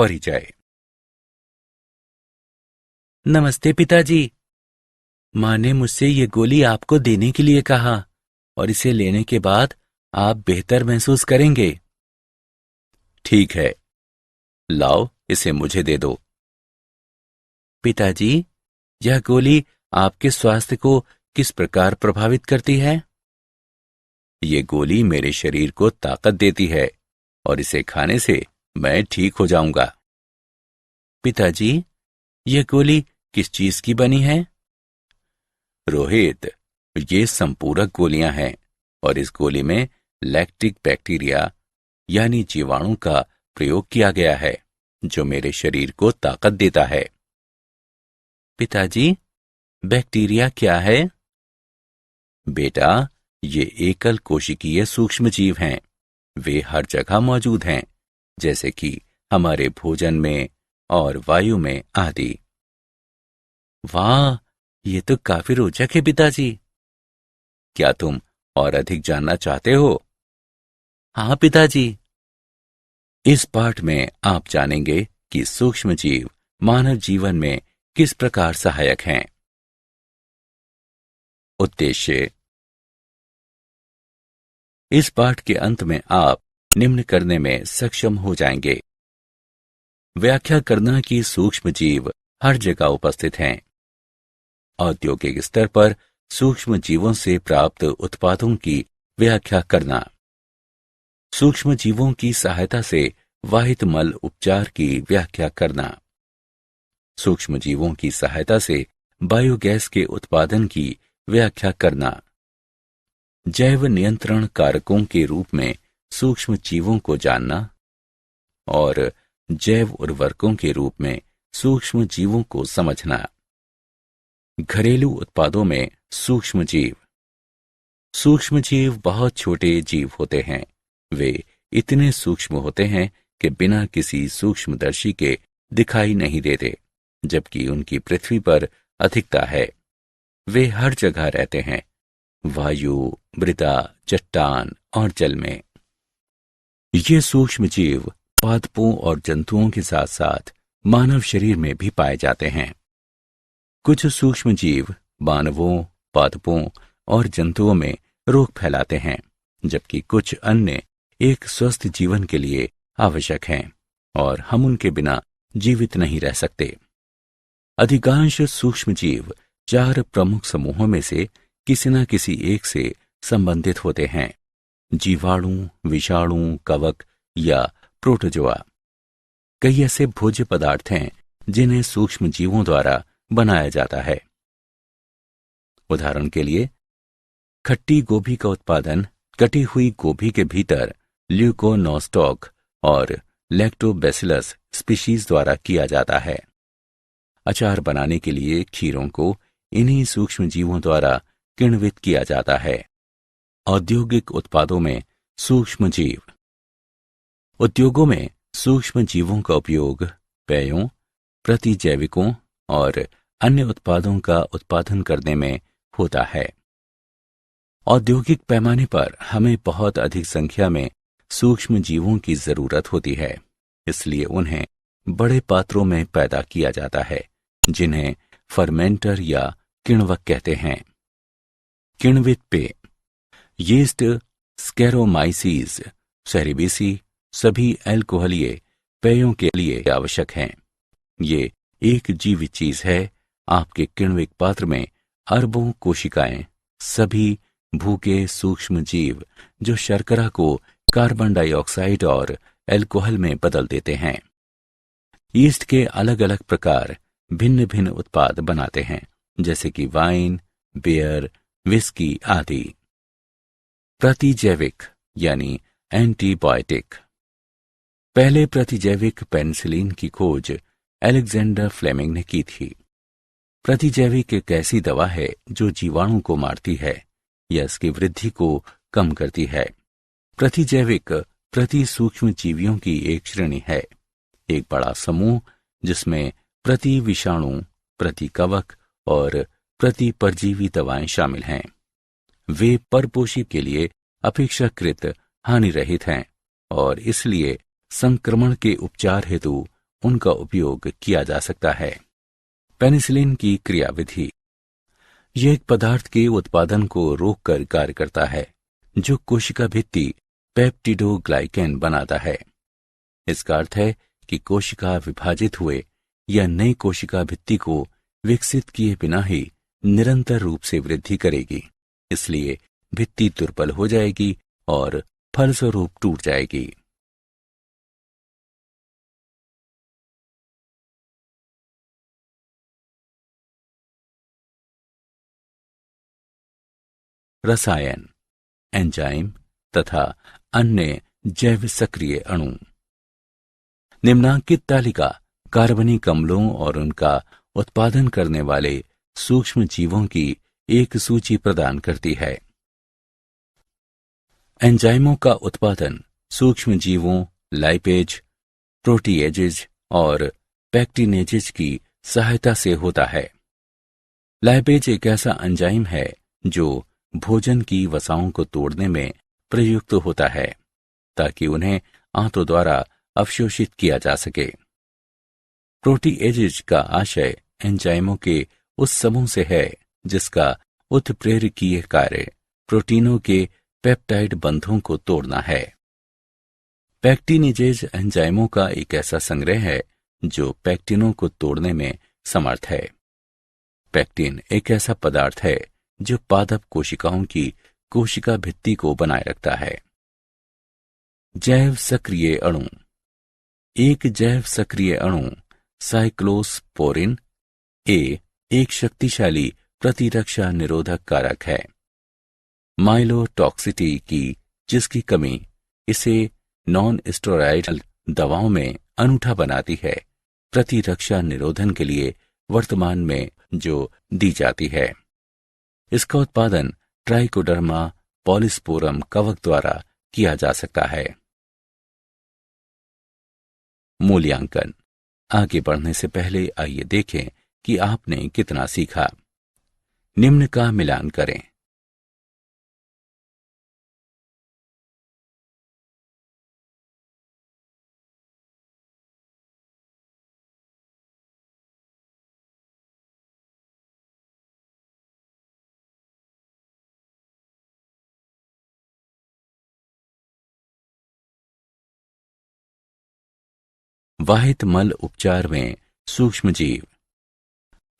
परिचय। नमस्ते पिताजी। माँ ने मुझसे ये गोली आपको देने के लिए कहा और इसे लेने के बाद आप बेहतर महसूस करेंगे। ठीक है, लाओ इसे मुझे दे दो। पिताजी, यह गोली आपके स्वास्थ्य को किस प्रकार प्रभावित करती है? ये गोली मेरे शरीर को ताकत देती है और इसे खाने से मैं ठीक हो जाऊंगा। पिताजी, यह गोली किस चीज की बनी है? रोहित, ये संपूरक गोलियां हैं और इस गोली में लैक्टिक बैक्टीरिया यानी जीवाणु का प्रयोग किया गया है जो मेरे शरीर को ताकत देता है। पिताजी, बैक्टीरिया क्या है? बेटा, ये एकल कोशिकीय सूक्ष्मजीव हैं। वे हर जगह मौजूद हैं, जैसे कि हमारे भोजन में और वायु में आदि। वाह, ये तो काफी रोचक है पिताजी। क्या तुम और अधिक जानना चाहते हो? हाँ पिताजी। इस पाठ में आप जानेंगे कि सूक्ष्मजीव मानव जीवन में किस प्रकार सहायक हैं। उद्देश्य। इस पाठ के अंत में आप निम्न करने में सक्षम हो जाएंगे। व्याख्या करना कि सूक्ष्मजीव हर जगह उपस्थित हैं। औद्योगिक स्तर पर सूक्ष्म जीवों से प्राप्त उत्पादों की व्याख्या करना। सूक्ष्म जीवों की सहायता से वाहित मल उपचार की व्याख्या करना। सूक्ष्म जीवों की सहायता से बायोगैस के उत्पादन की व्याख्या करना। जैव नियंत्रण कारकों के रूप में सूक्ष्म जीवों को जानना और जैव उर्वरकों के रूप में सूक्ष्म जीवों को समझना। घरेलू उत्पादों में सूक्ष्म जीव। सूक्ष्म जीव बहुत छोटे जीव होते हैं। वे इतने सूक्ष्म होते हैं कि बिना किसी सूक्ष्मदर्शी के दिखाई नहीं देते, जबकि उनकी पृथ्वी पर अधिकता है। वे हर जगह रहते हैं, वायु, मृदा, चट्टान और जल में। ये सूक्ष्म जीव पादपों और जंतुओं के साथ साथ मानव शरीर में भी पाए जाते हैं। कुछ सूक्ष्म जीव मानवों, पादपों और जंतुओं में रोग फैलाते हैं, जबकि कुछ अन्य एक स्वस्थ जीवन के लिए आवश्यक हैं और हम उनके बिना जीवित नहीं रह सकते। अधिकांश सूक्ष्म जीव 4 प्रमुख समूहों में से किसी न किसी एक से संबंधित होते हैं: जीवाणु, विषाणु, कवक या प्रोटोजोआ। कई ऐसे भोज्य पदार्थ हैं जिन्हें सूक्ष्म जीवों द्वारा बनाया जाता है। उदाहरण के लिए, खट्टी गोभी का उत्पादन कटी हुई गोभी के भीतर ल्यूकोनोस्टॉक और लैक्टोबैसिलस स्पीशीज द्वारा किया जाता है। अचार बनाने के लिए खीरों को इन्हीं सूक्ष्म जीवों द्वारा किण्वित किया जाता है। औद्योगिक उत्पादों में सूक्ष्म जीव। उद्योगों में सूक्ष्म जीवों का उपयोग पेयों, प्रतिजैविकों और अन्य उत्पादों का उत्पादन करने में होता है। औद्योगिक पैमाने पर हमें बहुत अधिक संख्या में सूक्ष्म जीवों की जरूरत होती है, इसलिए उन्हें बड़े पात्रों में पैदा किया जाता है, जिन्हें फर्मेंटर या किण्वक कहते हैं। किण्वित पेय। यीस्ट, स्केरोमाइसीज, सेरेबेसी सभी अल्कोहलीय पेयों के लिए आवश्यक हैं। ये एक जीवित चीज है। आपके किण्विक पात्र में अरबों कोशिकाएं, सभी भूखे सूक्ष्म जीव जो शर्करा को कार्बन डाइऑक्साइड और अल्कोहल में बदल देते हैं। यीस्ट के अलग अलग प्रकार भिन्न भिन्न उत्पाद बनाते हैं, जैसे कि वाइन, बियर, विस्की आदि। प्रतिजैविक यानी एंटीबायोटिक। पहले प्रतिजैविक पेनिसिलिन की खोज अलेक्जेंडर फ्लेमिंग ने की थी। प्रतिजैविक एक ऐसी दवा है जो जीवाणु को मारती है या इसकी वृद्धि को कम करती है। प्रतिजैविक प्रति सूक्ष्म जीवियों की एक श्रेणी है, एक बड़ा समूह जिसमें प्रति विषाणु, प्रति कवक और प्रति परजीवी दवाएं शामिल हैं। वे परपोषी के लिए अपेक्षाकृत हानि रहित हैं और इसलिए संक्रमण के उपचार हेतु उनका उपयोग किया जा सकता है। पेनिसिलिन की क्रियाविधि। यह एक पदार्थ के उत्पादन को रोककर कार्य करता है जो कोशिका भित्ति पेप्टिडोग्लाइकेन बनाता है। इसका अर्थ है कि कोशिका विभाजित हुए या नई कोशिका भित्ति को विकसित किए बिना ही निरंतर रूप से वृद्धि करेगी। इसलिए भित्ति दुर्बल हो जाएगी और फलस्वरूप टूट जाएगी। रसायन, एंजाइम तथा अन्य जैव सक्रिय अणु। निम्नांकित तालिका कार्बनिक अम्लों और उनका उत्पादन करने वाले सूक्ष्म जीवों की एक सूची प्रदान करती है। एंजाइमों का उत्पादन सूक्ष्म जीवों लाइपेज, प्रोटीएजेज और पैक्टिनेजेज की सहायता से होता है। लाइपेज एक ऐसा एंजाइम है जो भोजन की वसाओं को तोड़ने में प्रयुक्त होता है ताकि उन्हें आंतों द्वारा अवशोषित किया जा सके। प्रोटीएजेज का आशय एंजाइमों के उस समूह से है जिसका उत्प्रेरकीय कार्य प्रोटीनों के पेप्टाइड बंधों को तोड़ना है। पैक्टिनेजेज एंजाइमों का एक ऐसा संग्रह है जो पैक्टिनों को तोड़ने में समर्थ है। पैक्टिन एक ऐसा पदार्थ है जो पादप कोशिकाओं की कोशिका भित्ति को बनाए रखता है। जैव सक्रिय अणु। एक जैव सक्रिय अणु साइक्लोस्पोरिन ए एक शक्तिशाली प्रतिरक्षा निरोधक कारक है। माइलोटॉक्सिटी की जिसकी कमी इसे नॉन स्टेरॉयडल दवाओं में अनूठा बनाती है, प्रतिरक्षा निरोधन के लिए वर्तमान में जो दी जाती है। इसका उत्पादन ट्राइकोडर्मा पॉलिस्पोरम कवक द्वारा किया जा सकता है। मूल्यांकन। आगे बढ़ने से पहले आइए देखें कि आपने कितना सीखा। निम्न का मिलान करें। वाहित मल उपचार में सूक्ष्म जीव।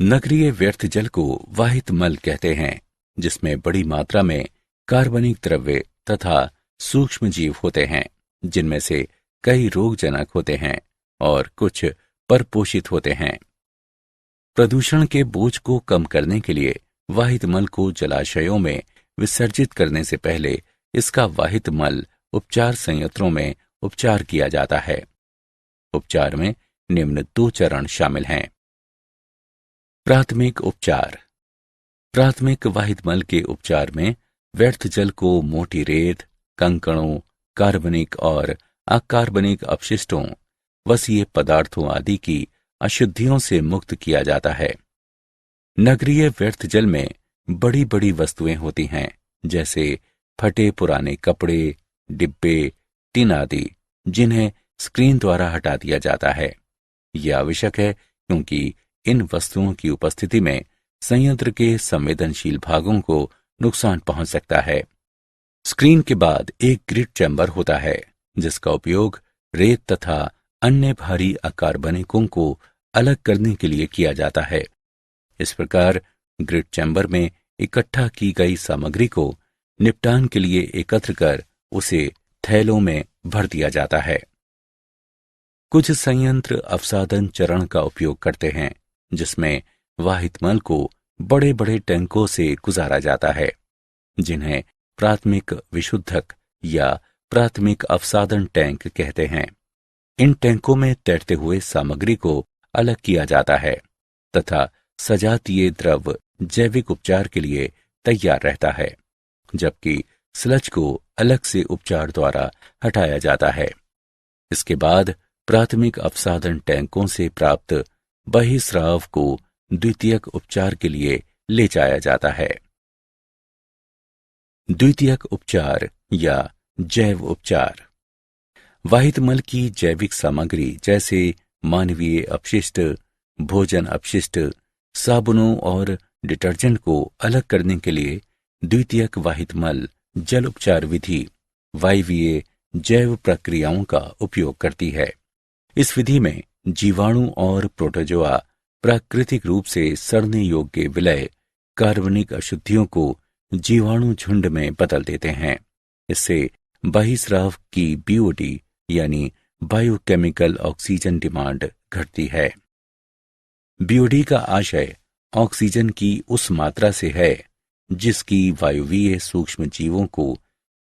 नगरीय व्यर्थ जल को वाहित मल कहते हैं, जिसमें बड़ी मात्रा में कार्बनिक द्रव्य तथा सूक्ष्म जीव होते हैं, जिनमें से कई रोगजनक होते हैं और कुछ परपोषित होते हैं। प्रदूषण के बोझ को कम करने के लिए वाहित मल को जलाशयों में विसर्जित करने से पहले इसका वाहित मल उपचार संयंत्रों में उपचार किया जाता है। उपचार में निम्न 2 चरण शामिल हैं। प्राथमिक उपचार। प्राथमिक वाहित मल के उपचार में व्यर्थ जल को मोटी रेत, कंकड़ों, कार्बनिक और अकार्बनिक अपशिष्टों, वसीय पदार्थों आदि की अशुद्धियों से मुक्त किया जाता है। नगरीय व्यर्थ जल में बड़ी बड़ी वस्तुएं होती हैं, जैसे फटे पुराने कपड़े, डिब्बे, टिन आदि, जिन्हें स्क्रीन द्वारा हटा दिया जाता है। यह आवश्यक है क्योंकि इन वस्तुओं की उपस्थिति में संयंत्र के संवेदनशील भागों को नुकसान पहुंच सकता है। स्क्रीन के बाद एक ग्रिड चैम्बर होता है, जिसका उपयोग रेत तथा अन्य भारी अकार्बनिकों को अलग करने के लिए किया जाता है। इस प्रकार ग्रिड चैम्बर में इकट्ठा की गई सामग्री को निपटान के लिए एकत्र कर उसे थैलों में भर दिया जाता है। कुछ संयंत्र अवसादन चरण का उपयोग करते हैं, जिसमें वाहित मल को बड़े बड़े टैंकों से गुजारा जाता है, जिन्हें प्राथमिक विशुद्धक या प्राथमिक अवसादन टैंक कहते हैं। इन टैंकों में तैरते हुए सामग्री को अलग किया जाता है तथा सजातीय द्रव जैविक उपचार के लिए तैयार रहता है, जबकि स्लज को अलग से उपचार द्वारा हटाया जाता है। इसके बाद प्राथमिक अवसादन टैंकों से प्राप्त बहिस्राव को द्वितीयक उपचार के लिए ले जाया जाता है। द्वितीयक उपचार या जैव उपचार। वाहित मल की जैविक सामग्री जैसे मानवीय अपशिष्ट, भोजन अपशिष्ट, साबुनों और डिटर्जेंट को अलग करने के लिए द्वितीयक वाहित मल जल उपचार विधि वायवीय जैव प्रक्रियाओं का उपयोग करती है। इस विधि में जीवाणु और प्रोटोजोआ प्राकृतिक रूप से सड़ने योग्य विलय कार्बनिक अशुद्धियों को जीवाणु झुंड में बदल देते हैं। इससे बहिस्राव की बीओडी यानी बायोकेमिकल ऑक्सीजन डिमांड घटती है। बीओडी का आशय ऑक्सीजन की उस मात्रा से है जिसकी वायुवीय सूक्ष्म जीवों को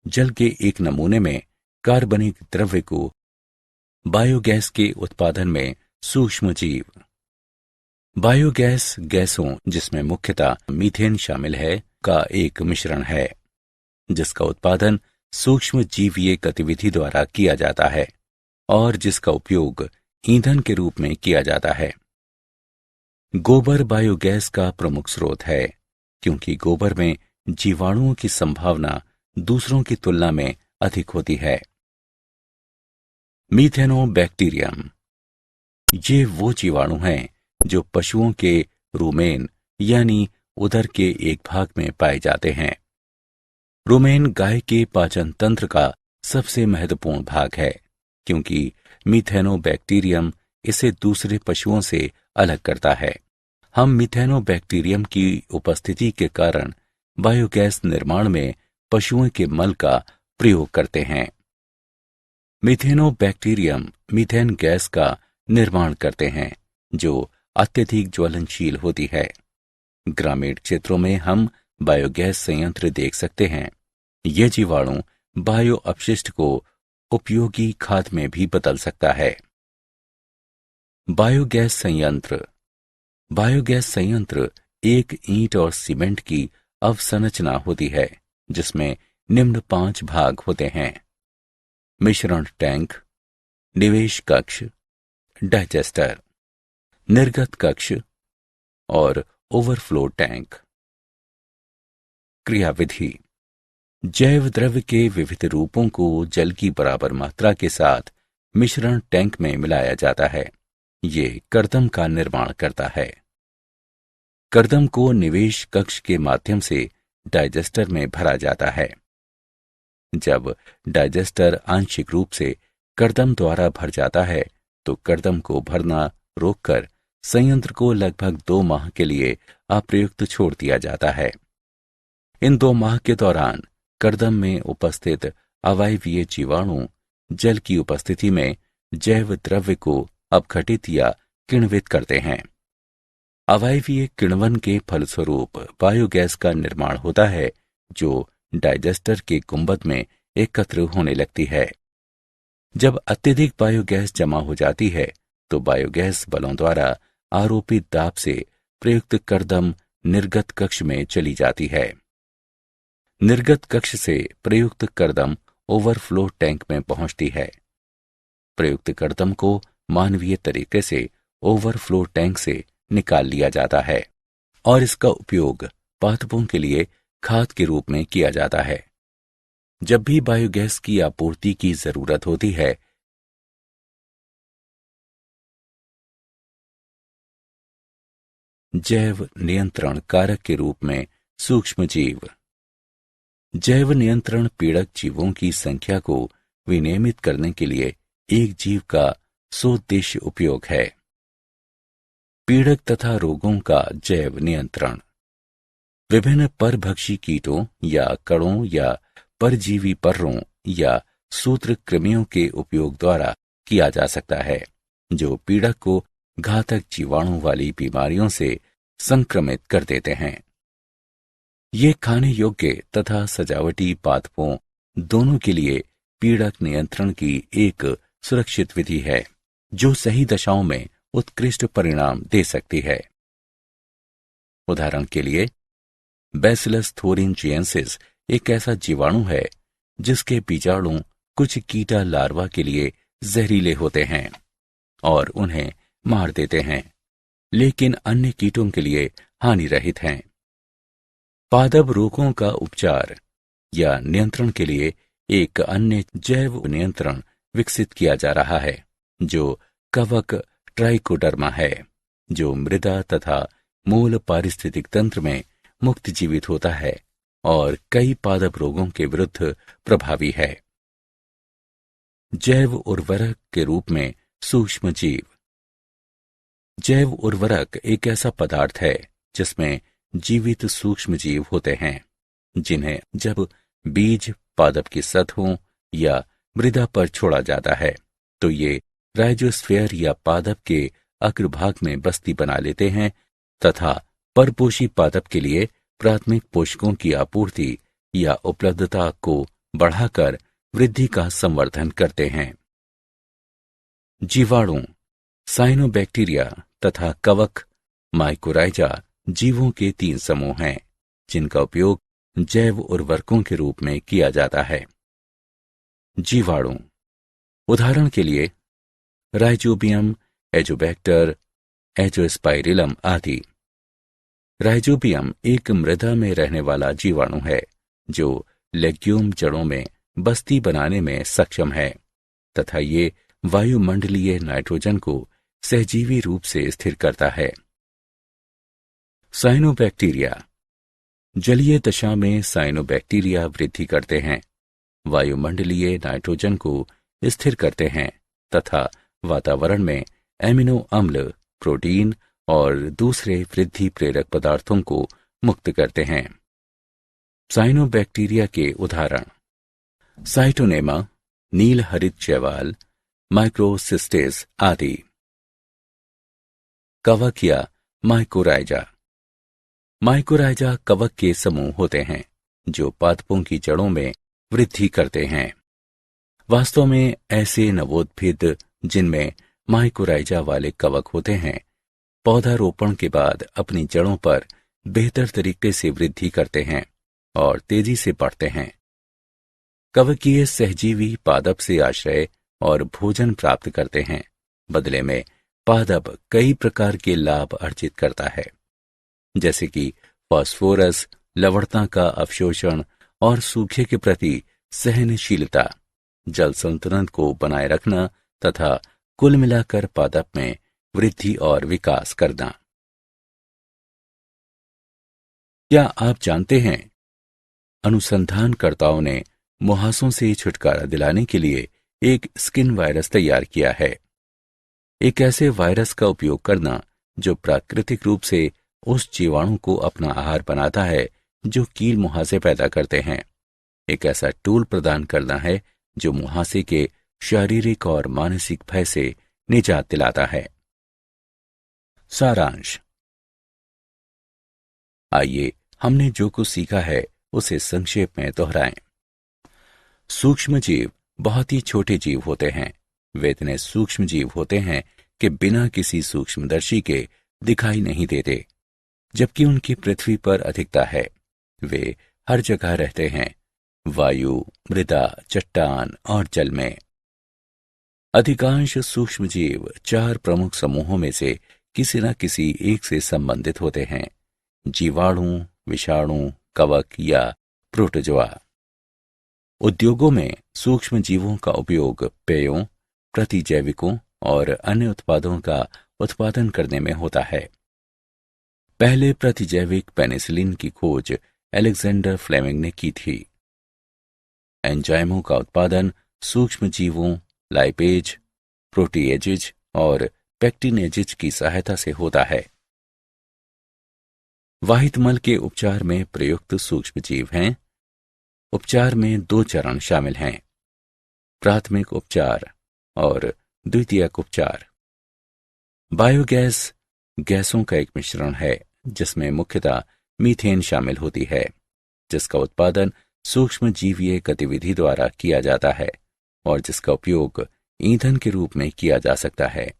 जल के एक नमूने में कार्बनिक द्रव्य को बायोगैस के उत्पादन में सूक्ष्म जीव बायोगैस गैसों, जिसमें मुख्यतः मीथेन शामिल है, का एक मिश्रण है जिसका उत्पादन सूक्ष्म जीवीय गतिविधि द्वारा किया जाता है और जिसका उपयोग ईंधन के रूप में किया जाता है। गोबर बायोगैस का प्रमुख स्रोत है क्योंकि गोबर में जीवाणुओं की संभावना दूसरों की तुलना में अधिक होती है। मीथेनोबैक्टीरियम, ये वो जीवाणु हैं जो पशुओं के रूमेन यानी उदर के एक भाग में पाए जाते हैं। रूमेन गाय के पाचन तंत्र का सबसे महत्वपूर्ण भाग है क्योंकि मीथेनोबैक्टीरियम इसे दूसरे पशुओं से अलग करता है। हम मीथेनोबैक्टीरियम की उपस्थिति के कारण बायोगैस निर्माण में पशुओं के मल का प्रयोग करते हैं। मीथेनोबैक्टीरियम मीथेन गैस का निर्माण करते हैं जो अत्यधिक ज्वलनशील होती है। ग्रामीण क्षेत्रों में हम बायोगैस संयंत्र देख सकते हैं। ये जीवाणु बायो अपशिष्ट को उपयोगी खाद में भी बदल सकता है। बायोगैस संयंत्र एक ईंट और सीमेंट की अवसंरचना होती है जिसमें निम्न 5 भाग होते हैं: मिश्रण टैंक, निवेश कक्ष, डाइजेस्टर, निर्गत कक्ष और ओवरफ्लो टैंक। क्रियाविधि: जैव द्रव्य के विविध रूपों को जल की बराबर मात्रा के साथ मिश्रण टैंक में मिलाया जाता है। ये कर्दम का निर्माण करता है। कर्दम को निवेश कक्ष के माध्यम से डाइजेस्टर में भरा जाता है। जब डाइजेस्टर आंशिक रूप से कर्दम द्वारा भर जाता है तो कर्दम को भरना रोककर संयंत्र को लगभग 2 माह के लिए अप्रयुक्त छोड़ दिया जाता है। इन 2 माह के दौरान कर्दम में उपस्थित अवायवीय जीवाणु जल की उपस्थिति में जैव द्रव्य को अपघटित या किण्वित करते हैं। अवायवीय किण्वन के फलस्वरूप बायोगैस का निर्माण होता है जो डाइजेस्टर के गुंबद में एकत्र होने लगती है। जब अत्यधिक बायोगैस जमा हो जाती है तो बायोगैस बलों द्वारा आरोपित दाब से प्रयुक्त कर्दम निर्गत कक्ष में चली जाती है। निर्गत कक्ष से प्रयुक्त कर्दम ओवरफ्लो टैंक में पहुंचती है। प्रयुक्त कर्दम को मानवीय तरीके से ओवरफ्लो टैंक से निकाल लिया जाता है और इसका उपयोग पादपों के लिए खाद के रूप में किया जाता है। जब भी बायोगैस की आपूर्ति की जरूरत होती है, जैव नियंत्रण कारक के रूप में सूक्ष्मजीव। जैव नियंत्रण पीड़क जीवों की संख्या को विनियमित करने के लिए एक जीव का सोद्देश्य उपयोग है। पीड़क तथा रोगों का जैव नियंत्रण विभिन्न परभक्षी कीटों या कणों या परजीवी पर्रों या सूत्रकृमियों के उपयोग द्वारा किया जा सकता है जो पीड़क को घातक जीवाणु वाली बीमारियों से संक्रमित कर देते हैं। ये खाने योग्य तथा सजावटी पादपों दोनों के लिए पीड़क नियंत्रण की एक सुरक्षित विधि है जो सही दशाओं में उत्कृष्ट परिणाम दे सकती है। उदाहरण के लिए, बैसिलस थोरिनजिएंसिस एक ऐसा जीवाणु है जिसके बीजाणु कुछ कीटा लार्वा के लिए जहरीले होते हैं और उन्हें मार देते हैं, लेकिन अन्य कीटों के लिए हानिरहित हैं। पादप रोगों का उपचार या नियंत्रण के लिए एक अन्य जैव नियंत्रण विकसित किया जा रहा है जो कवक ट्राइकोडर्मा है, जो मृदा तथा मूल पारिस्थितिक तंत्र में मुक्त जीवित होता है और कई पादप रोगों के विरुद्ध प्रभावी है। जैव उर्वरक के रूप में सूक्ष्म जीव। जैव उर्वरक एक ऐसा पदार्थ है जिसमें जीवित सूक्ष्म जीव होते हैं, जिन्हें जब बीज पादप की सतहों या मृदा पर छोड़ा जाता है तो ये राइजोस्फीयर या पादप के अग्रभाग में बस्ती बना लेते हैं तथा परपोषी पादप के लिए प्राथमिक पोषकों की आपूर्ति या उपलब्धता को बढ़ाकर वृद्धि का संवर्धन करते हैं। जीवाणु, साइनोबैक्टीरिया तथा कवक माइकोराइजा जीवों के 3 समूह हैं जिनका उपयोग जैव उर्वरकों के रूप में किया जाता है। जीवाणु, उदाहरण के लिए राइजोबियम, एजोबैक्टर, एजोस्पाइरिलम आदि। राइजोबियम एक मृदा में रहने वाला जीवाणु है जो लेग्यूम जड़ों में बस्ती बनाने में सक्षम है तथा ये वायुमंडलीय नाइट्रोजन को सहजीवी रूप से स्थिर करता है। साइनोबैक्टीरिया, जलीय दशा में साइनोबैक्टीरिया वृद्धि करते हैं, वायुमंडलीय नाइट्रोजन को स्थिर करते हैं तथा वातावरण में एमिनो अम्ल, प्रोटीन और दूसरे वृद्धि प्रेरक पदार्थों को मुक्त करते हैं। साइनोबैक्टीरिया के उदाहरण साइटोनेमा, नील हरित शैवाल, माइक्रोसिस्टेस आदि। कवक या माइकोराइजा। माइकोराइजा कवक के समूह होते हैं जो पादपों की जड़ों में वृद्धि करते हैं। वास्तव में ऐसे नवोद्भिद जिनमें माइकोराइजा वाले कवक होते हैं पौधारोपण के बाद अपनी जड़ों पर बेहतर तरीके से वृद्धि करते हैं और तेजी से बढ़ते हैं। कवकीय सहजीवी पादप से आश्रय और भोजन प्राप्त करते हैं, बदले में पादप कई प्रकार के लाभ अर्जित करता है, जैसे कि फास्फोरस, लवणता का अवशोषण और सूखे के प्रति सहनशीलता, जल संतुलन को बनाए रखना तथा कुल मिलाकर पादप में वृद्धि और विकास करना। क्या आप जानते हैं, अनुसंधानकर्ताओं ने मुहासों से छुटकारा दिलाने के लिए एक स्किन वायरस तैयार किया है। एक ऐसे वायरस का उपयोग करना जो प्राकृतिक रूप से उस जीवाणु को अपना आहार बनाता है जो कील मुहासे पैदा करते हैं। एक ऐसा टूल प्रदान करना है जो मुहासे के शारीरिक और मानसिक भय से निजात दिलाता है। सारांश। आइए हमने जो कुछ सीखा है उसे संक्षेप में दोहराएं। सूक्ष्म जीव बहुत ही छोटे जीव होते हैं। वे इतने सूक्ष्म जीव होते हैं कि बिना किसी सूक्ष्मदर्शी के दिखाई नहीं देते, जबकि उनकी पृथ्वी पर अधिकता है। वे हर जगह रहते हैं, वायु, मृदा, चट्टान और जल में। अधिकांश सूक्ष्म जीव 4 प्रमुख समूहों में से किसी न किसी एक से संबंधित होते हैं: जीवाणु, विषाणु, कवक या प्रोटोजोआ। उद्योगों में सूक्ष्म जीवों का उपयोग पेयों, प्रतिजैविकों और अन्य उत्पादों का उत्पादन करने में होता है। पहले प्रतिजैविक पेनिसिलिन की खोज अलेक्जेंडर फ्लेमिंग ने की थी। एंजाइमों का उत्पादन सूक्ष्म जीवों, लाइपेज, प्रोटीएजेज और पेक्टिनेजेज की सहायता से होता है। वाहित मल के उपचार में प्रयुक्त सूक्ष्म जीव हैं। उपचार में 2 चरण शामिल हैं: प्राथमिक उपचार और द्वितीयक उपचार। बायोगैस गैसों का एक मिश्रण है जिसमें मुख्यतः मीथेन शामिल होती है, जिसका उत्पादन सूक्ष्म जीवीय गतिविधि द्वारा किया जाता है और जिसका उपयोग ईंधन के रूप में किया जा सकता है।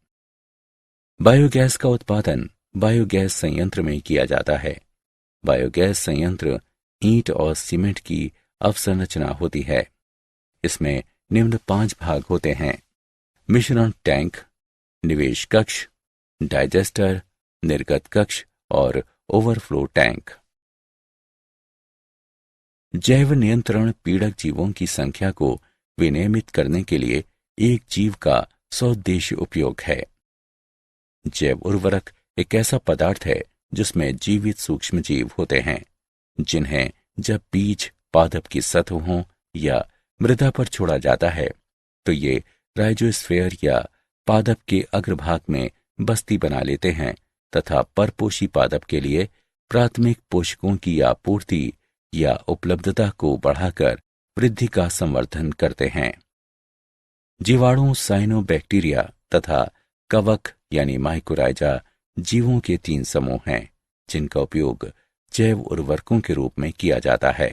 बायोगैस का उत्पादन बायोगैस संयंत्र में किया जाता है। बायोगैस संयंत्र ईंट और सीमेंट की अवसंरचना होती है। इसमें निम्न 5 भाग होते हैं: मिश्रण टैंक, निवेश कक्ष, डाइजेस्टर, निर्गत कक्ष और ओवरफ्लो टैंक। जैव नियंत्रण पीड़क जीवों की संख्या को विनियमित करने के लिए एक जीव का सौद्देश्य उपयोग है। जैव उर्वरक एक ऐसा पदार्थ है जिसमें जीवित सूक्ष्म जीव होते हैं, जिन्हें जब बीज पादप की सतहों या मृदा पर छोड़ा जाता है तो ये राइजोस्फीयर या पादप के अग्रभाग में बस्ती बना लेते हैं तथा परपोषी पादप के लिए प्राथमिक पोषकों की आपूर्ति या उपलब्धता को बढ़ाकर वृद्धि का संवर्धन करते हैं। जीवाणु, साइनोबैक्टीरिया तथा कवक यानी माइकोराइजा जीवों के 3 समूह हैं जिनका उपयोग जैव उर्वरकों के रूप में किया जाता है।